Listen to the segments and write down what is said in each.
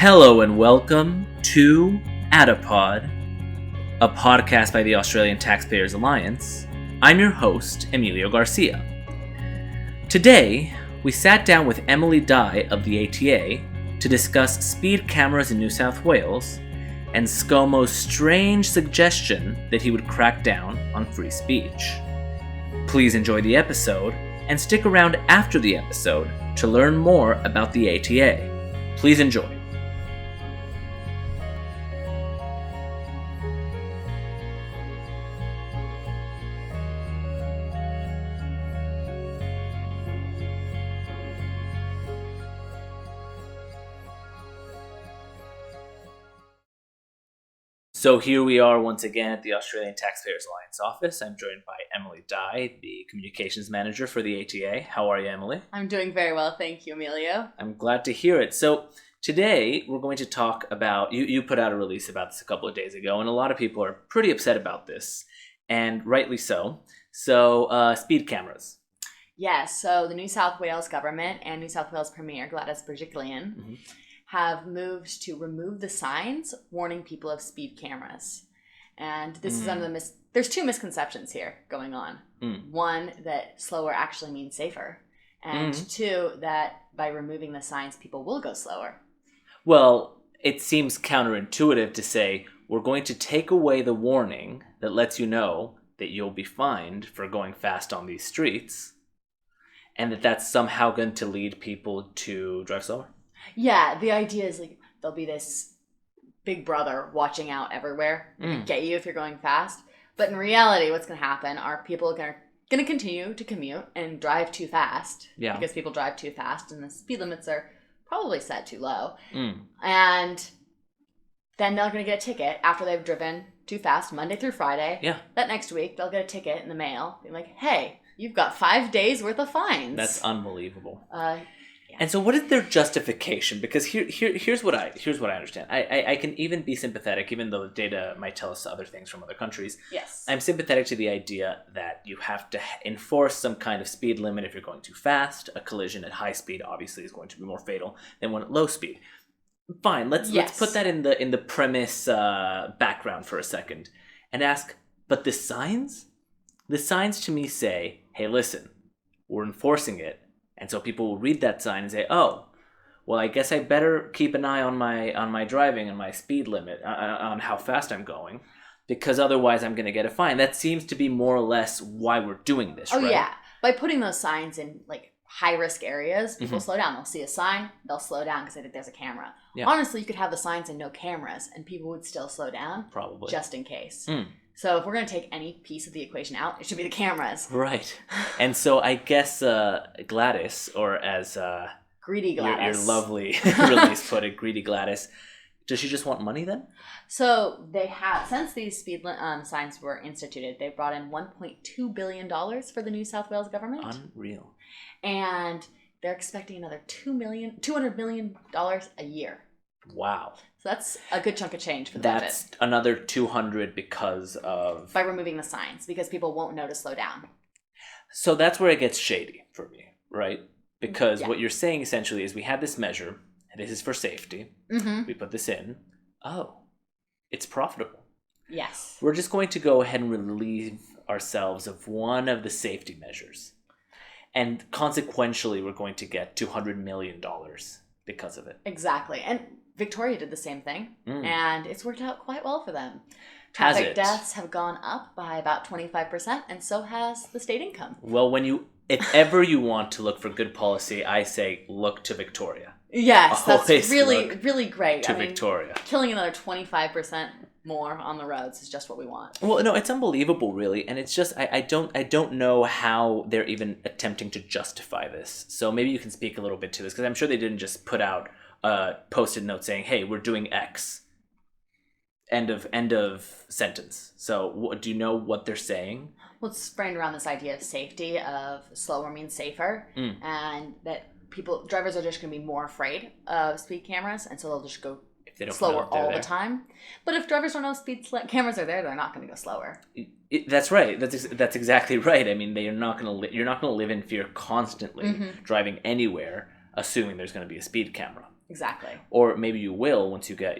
Hello and welcome to Adipod, a podcast by the Australian Taxpayers Alliance. I'm your host, Emilio Garcia. Today, we sat down with Emily Dye of the ATA to discuss speed cameras in New South Wales and ScoMo's strange suggestion that he would crack down on free speech. Please enjoy the episode and stick around after the episode to learn more about the ATA. Please enjoy. So here we are once again at the Australian Taxpayers Alliance office. I'm joined by Emily Dye, the communications manager for the ATA. How are you, Emily? I'm doing very well, thank you, Emilio. I'm glad to hear it. So today we're going to talk about, you put out a release about this a couple of days ago, and a lot of people are pretty upset about this, and rightly so. So speed cameras. Yes, so the New South Wales government and New South Wales Premier Gladys Berejiklian have moved to remove the signs warning people of speed cameras. And this is under the there's two misconceptions here going on. One, that slower actually means safer. And two, that by removing the signs, people will go slower. Well, it seems counterintuitive to say, we're going to take away the warning that lets you know that you'll be fined for going fast on these streets, and that's somehow going to lead people to drive slower. Yeah, the idea is like there'll be this big brother watching out everywhere, get you if you're going fast. But in reality, what's going to happen are people going to continue to commute and drive too fast. Yeah. Because people drive too fast and the speed limits are probably set too low. And then they're going to get a ticket after they've driven too fast Monday through Friday. Yeah. That next week, they'll get a ticket in the mail being like, hey, you've got 5 days worth of fines. That's unbelievable. Yeah. And so what is their justification? Because here's what I understand. I can even be sympathetic, even though the data might tell us other things from other countries. Yes. I'm sympathetic to the idea that you have to enforce some kind of speed limit if you're going too fast. A collision at high speed obviously is going to be more fatal than one at low speed. Fine, let's put that in the premise background for a second and ask, but the signs? The signs to me say, hey, listen, we're enforcing it. And so people will read that sign and say, oh, well, I guess I better keep an eye on my driving and my speed limit, on how fast I'm going, because otherwise I'm going to get a fine. That seems to be more or less why we're doing this, right? Oh, yeah. By putting those signs in, like, high-risk areas, people slow down. They'll see a sign, they'll slow down because they think there's a camera. Yeah. Honestly, you could have the signs and no cameras, and people would still slow down. Probably. Just in case. So if we're going to take any piece of the equation out, it should be the cameras. Right. And so I guess Gladys, or as Greedy Gladys, your lovely release put it, Greedy Gladys, does she just want money then? So they have, since these speed signs were instituted, they've brought in $1.2 billion for the New South Wales government. Unreal. And they're expecting another $200 million a year. Wow. So that's a good chunk of change for the budget. That's another 200 because of... By removing the signs, because people won't know to slow down. So that's where it gets shady for me, right? Because what you're saying essentially is we have this measure, and this is for safety. We put this in. Oh, it's profitable. Yes. We're just going to go ahead and relieve ourselves of one of the safety measures. And consequentially, we're going to get $200 million because of it. Exactly. And Victoria did the same thing, and it's worked out quite well for them. Traffic deaths have gone up by about 25%, and so has the state income. Well, if ever you want to look for good policy, I say look to Victoria. Yes, that's really, really great. To Victoria. Killing another 25% more on the roads is just what we want. Well, no, it's unbelievable, really, and it's just I don't know how they're even attempting to justify this. So maybe you can speak a little bit to this, because I'm sure they didn't just put out a post-it note saying, "Hey, we're doing X." End of sentence. So, do you know what they're saying? Well, it's framed around this idea of safety, of slower means safer, and that drivers are just going to be more afraid of speed cameras, and so they'll just go slower all the time. But if drivers don't know speed cameras are there, they're not going to go slower. That's right. That's exactly right. I mean, you're not going to live in fear constantly driving anywhere, assuming there's going to be a speed camera. Exactly. Or maybe you will once you get,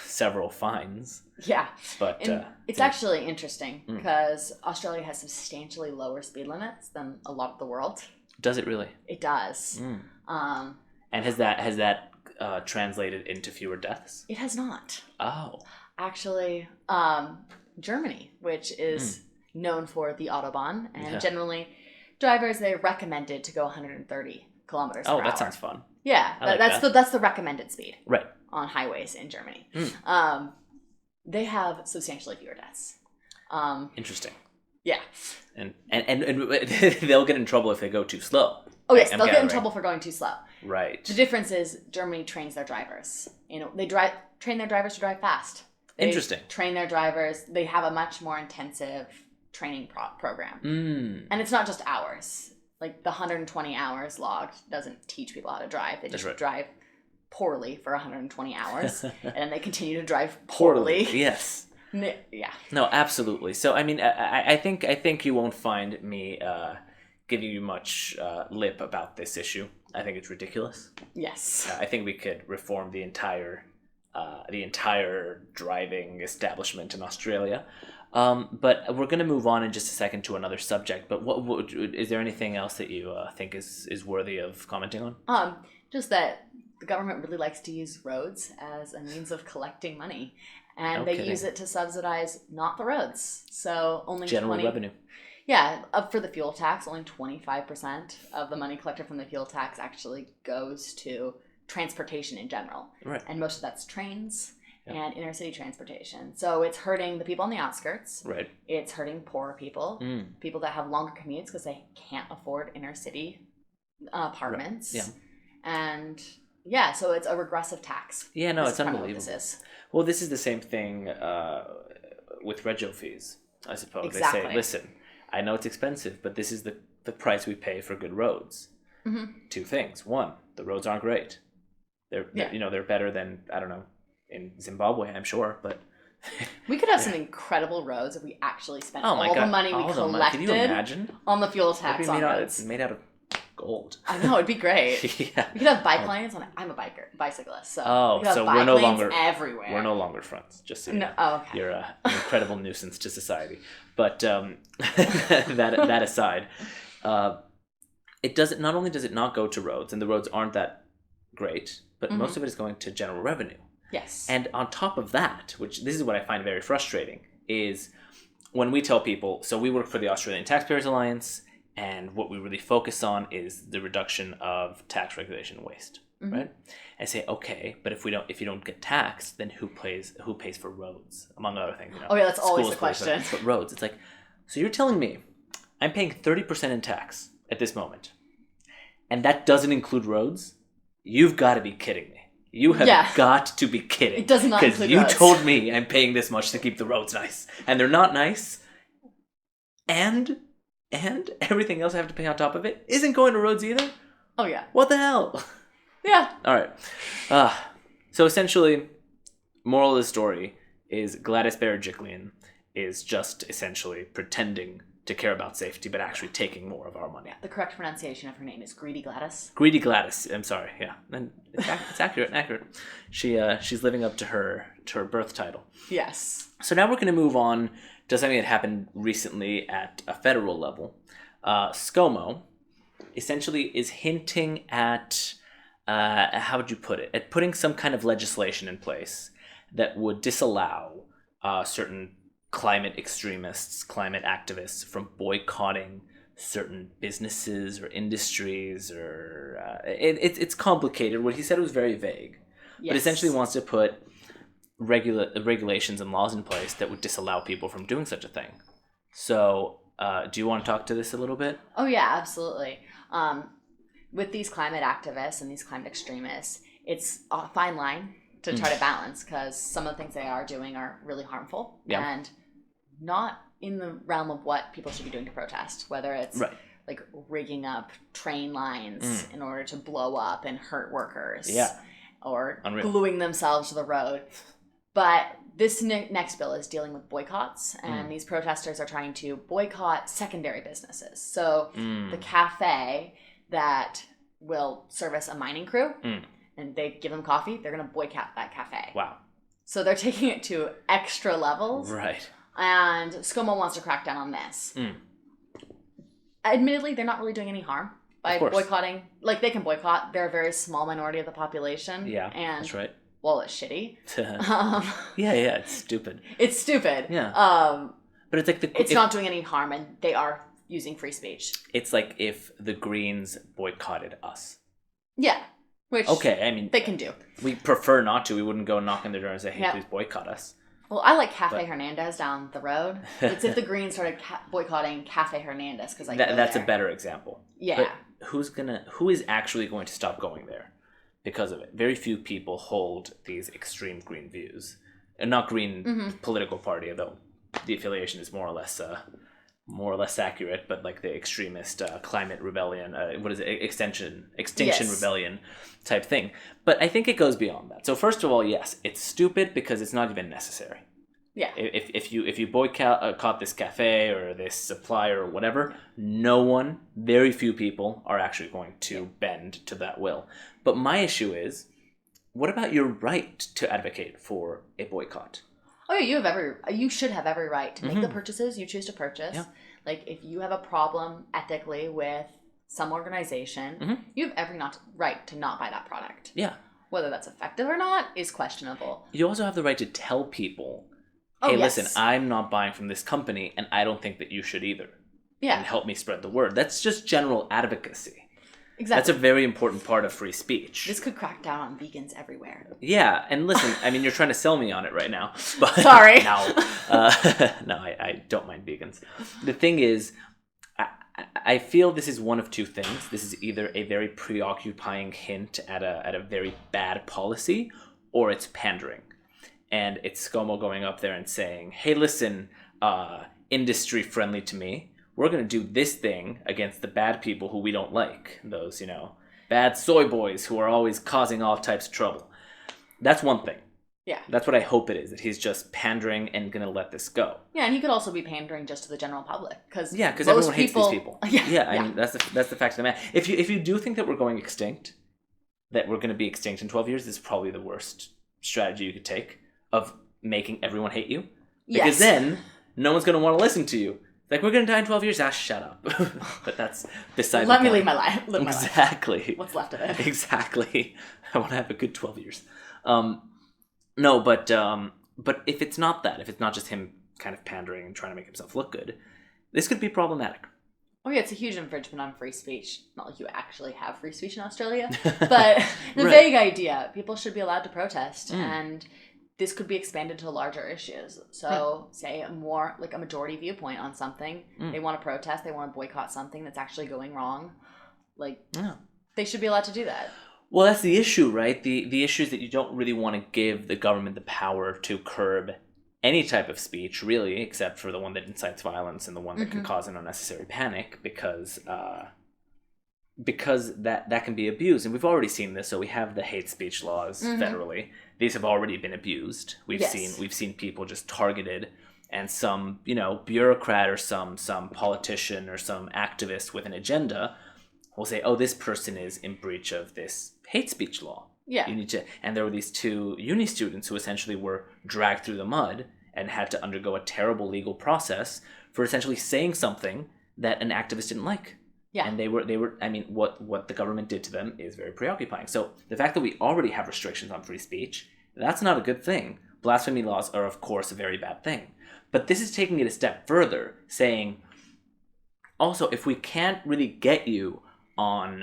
several fines. Yeah. But it's actually interesting because Australia has substantially lower speed limits than a lot of the world. Does it really? It does. And has that translated into fewer deaths? It has not. Oh. Actually, Germany, which is known for the Autobahn, and generally drivers, they're recommended to go 130 kilometers per hour. Oh, that sounds fun. Yeah, that's the recommended speed. Right. On highways in Germany. They have substantially fewer deaths. Interesting. Yeah. And they'll get in trouble if they go too slow. Oh yes, they'll get in trouble for going too slow. Right. The difference is Germany trains their drivers. They train their drivers to drive fast. Interesting. Train their drivers. They have a much more intensive training program. And it's not just hours. Like the 120 hours logged doesn't teach people how to drive. They just drive poorly for 120 hours, and then they continue to drive poorly. Yes. Yeah. No, absolutely. So, I mean, I think you won't find me giving you much lip about this issue. I think it's ridiculous. Yes. I think we could reform the entire driving establishment in Australia. But we're going to move on in just a second to another subject. But what is there anything else that you think is worthy of commenting on? Just that the government really likes to use roads as a means of collecting money, and they use it to subsidize not the roads. So only general revenue. Yeah, for the fuel tax, only 25% of the money collected from the fuel tax actually goes to transportation in general. Right. And most of that's trains. And inner city transportation. So it's hurting the people on the outskirts. Right. It's hurting poorer people, people that have longer commutes because they can't afford inner city apartments. Right. Yeah. And so it's a regressive tax. Yeah, no, it's unbelievable. This is. Well, this is the same thing with rego fees, I suppose. Exactly. They say, listen, I know it's expensive, but this is the price we pay for good roads. Two things. One, the roads aren't great. They're better than, I don't know, in Zimbabwe, I'm sure, but we could have some incredible roads if we actually spent all the money we collected. Can you imagine? On the fuel tax on roads. It's made out of gold. I know, it'd be great. Yeah. We could have bike lanes I'm a bicyclist, so we could have we're no longer everywhere. We're no longer friends. Just so you know. Okay. You're an incredible nuisance to society. But that aside, not only does it not go to roads, and the roads aren't that great, but most of it is going to general revenue. Yes. And on top of that, which this is what I find very frustrating, is when we tell people, so we work for the Australian Taxpayers Alliance, and what we really focus on is the reduction of tax regulation and waste, right? I say, okay, but if you don't get taxed, then who pays for roads, among other things? Oh yeah, that's always the question. But roads, it's like, so you're telling me I'm paying 30% in tax at this moment, and that doesn't include roads? You've got to be kidding me. You have got to be kidding. It does not include roads. Because you told me I'm paying this much to keep the roads nice. And they're not nice. And everything else I have to pay on top of it isn't going to roads either. Oh, yeah. What the hell? Yeah. All right. So essentially, moral of the story is Gladys Berejiklian is just essentially pretending to care about safety, but actually taking more of our money. The correct pronunciation of her name is Greedy Gladys. Greedy Gladys. I'm sorry. Yeah, and it's accurate. She's living up to her birth title. Yes. So now we're going to move on to something that happened recently at a federal level. ScoMo essentially is hinting at how would you put it? At putting some kind of legislation in place that would disallow certain climate extremists, climate activists from boycotting certain businesses or industries, or it's complicated. What he said was very vague, but essentially wants to put regulations and laws in place that would disallow people from doing such a thing. So do you want to talk to this a little bit? Oh yeah, absolutely. With these climate activists and these climate extremists, it's a fine line to try to balance, because some of the things they are doing are really harmful and not in the realm of what people should be doing to protest, whether it's like rigging up train lines in order to blow up and hurt workers, or gluing themselves to the road. But this next bill is dealing with boycotts, and these protesters are trying to boycott secondary businesses. So the cafe that will service a mining crew and they give them coffee, they're going to boycott that cafe. Wow. So they're taking it to extra levels. Right. And ScoMo wants to crack down on this. Admittedly, they're not really doing any harm by boycotting. Like, they can boycott. They're a very small minority of the population. Yeah, and, that's right. Well, it's shitty. Yeah, it's stupid. It's stupid. Yeah. But it's like it's not doing any harm, and they are using free speech. It's like if the Greens boycotted us. Yeah. Which I mean, they can do. We prefer not to. We wouldn't go knock on their door and say, hey, please boycott us. Well, I like Cafe Hernandez down the road. It's if the Greens started boycotting Cafe Hernandez, because that's a better example. Yeah. But who is actually going to stop going there because of it? Very few people hold these extreme green views. And not green political party, though the affiliation is more or less accurate, but like the extremist climate rebellion, Extinction Rebellion type thing. But I think it goes beyond that. So first of all, yes, it's stupid because it's not even necessary. Yeah. If you boycott this cafe or this supplier or whatever, very few people are actually going to bend to that will. But my issue is, what about your right to advocate for a boycott? Oh yeah, you should have every right to make the purchases you choose to purchase. Yeah. Like, if you have a problem ethically with some organization, you have every right to not buy that product. Yeah. Whether that's effective or not is questionable. You also have the right to tell people, hey, listen, I'm not buying from this company, and I don't think that you should either. Yeah. And help me spread the word. That's just general advocacy. Exactly. That's a very important part of free speech. This could crack down on vegans everywhere. Yeah, and listen, I mean, you're trying to sell me on it right now. But Sorry. No, I don't mind vegans. The thing is, I feel this is one of two things. This is either a very preoccupying hint at a very bad policy, or it's pandering. And it's ScoMo going up there and saying, hey, listen, industry friendly to me. We're going to do this thing against the bad people who we don't like. Those, bad soy boys who are always causing all types of trouble. That's one thing. Yeah. That's what I hope it is, that he's just pandering and going to let this go. Yeah, and he could also be pandering just to the general public. Because everyone hates these people. Yeah. I mean, that's the fact of the matter. If you do think that we're going extinct, that we're going to be extinct in 12 years, this is probably the worst strategy you could take of making everyone hate you. Because then no one's going to want to listen to you. Like, we're going to die in 12 years? Shut up. But that's beside Let me live my life. Exactly. What's left of it. Exactly. I want to have a good 12 years. No, but if it's not that, if it's not just him kind of pandering and trying to make himself look good, this could be problematic. Oh yeah, it's a huge infringement on free speech. Not like you actually have free speech in Australia, but the vague idea. People should be allowed to protest, and this could be expanded to larger issues. So, say a majority viewpoint on something. They want to protest. They want to boycott something that's actually going wrong. They should be allowed to do that. Well, that's the issue, right? The issue is that you don't really want to give the government the power to curb any type of speech, really, except for the one that incites violence and the one that can cause an unnecessary panic, because that can be abused. And we've already seen this. So we have the hate speech laws federally. These have already been abused. We've seen people just targeted, and some bureaucrat or some politician or some activist with an agenda will say, oh, this person is in breach of this hate speech law. Yeah. You need to. And there were these two uni students who essentially were dragged through the mud and had to undergo a terrible legal process for essentially saying something that an activist didn't like. Yeah. And they were I mean, what the government did to them is very preoccupying. So the fact that we already have restrictions on free speech, that's not a good thing. Blasphemy laws are, of course, a very bad thing. But this is taking it a step further, saying, also, if we can't really get you on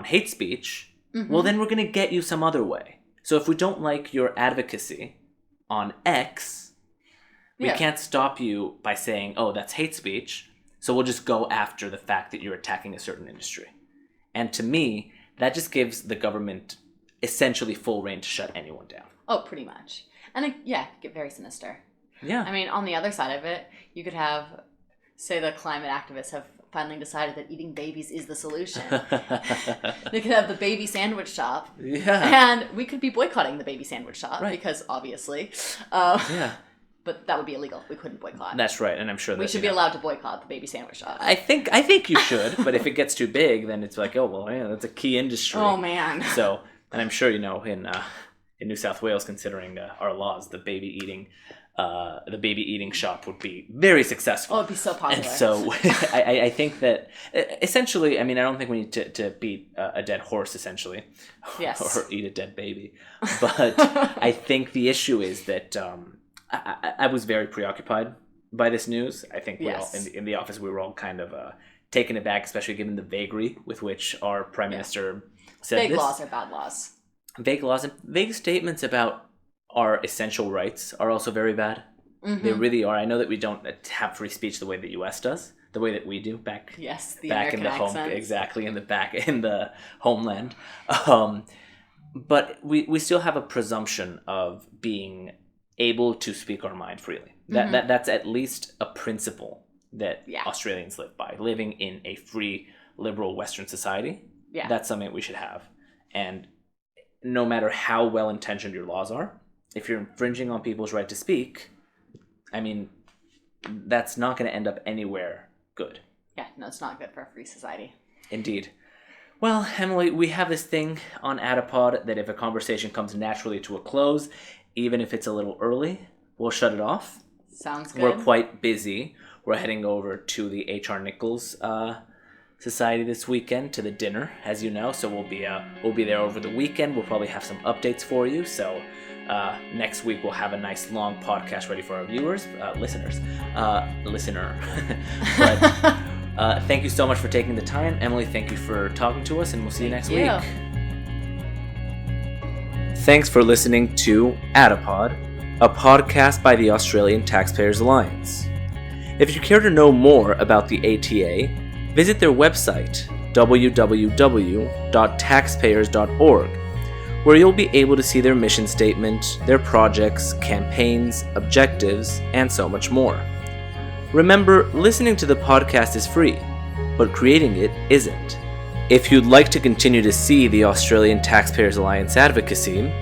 hate speech, well, then we're going to get you some other way. So if we don't like your advocacy on X, we can't stop you by saying, oh, that's hate speech. So we'll just go after the fact that you're attacking a certain industry. And to me, that just gives the government essentially full reign to shut anyone down. Oh, pretty much. And get very sinister. Yeah. I mean, on the other side of it, you could have, say, the climate activists have finally decided that eating babies is the solution. They could have the baby sandwich shop. Yeah. And we could be boycotting the baby sandwich shop because obviously. Yeah. But that would be illegal. We couldn't boycott. That's right, and I'm sure that we should be allowed to boycott the baby sandwich shop. I think you should, but if it gets too big, then it's like, oh well, yeah, that's a key industry. Oh man. So, and I'm sure in New South Wales, considering our laws, the baby eating shop would be very successful. Oh, it'd be so popular. And so I think that essentially, I mean, I don't think we need to beat a dead horse, essentially, yes, or eat a dead baby. But I think the issue is that I was very preoccupied by this news. I think we all in the office we were all kind of taken aback, especially given the vagary with which our prime minister said vague this. laws are bad laws. Vague laws and vague statements about our essential rights are also very bad. Mm-hmm. They really are. I know that we don't have free speech the way the U.S. does, the way that we do back the back American in the home, accents. exactly in the homeland. But we still have a presumption of being able to speak our mind freely. That's at least a principle that Australians live by. Living in a free, liberal Western society, that's something we should have. And no matter how well-intentioned your laws are, if you're infringing on people's right to speak, I mean, that's not going to end up anywhere good. Yeah, no, it's not good for a free society. Indeed. Well, Emily, we have this thing on Adipod that if a conversation comes naturally to a close, even if it's a little early, we'll shut it off. Sounds good. We're quite busy. We're heading over to the H.R. Nichols Society this weekend to the dinner, as you know. So we'll be there over the weekend. We'll probably have some updates for you. So next week we'll have a nice long podcast ready for our listener. But thank you so much for taking the time, Emily. Thank you for talking to us, and we'll see you next week. Thanks for listening to Adipod, a podcast by the Australian Taxpayers Alliance. If you care to know more about the ATA, visit their website, www.taxpayers.org, where you'll be able to see their mission statement, their projects, campaigns, objectives, and so much more. Remember, listening to the podcast is free, but creating it isn't. If you'd like to continue to see the Australian Taxpayers Alliance advocacy,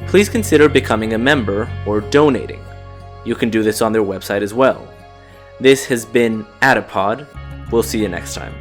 please consider becoming a member or donating. You can do this on their website as well. This has been Adipod. We'll see you next time.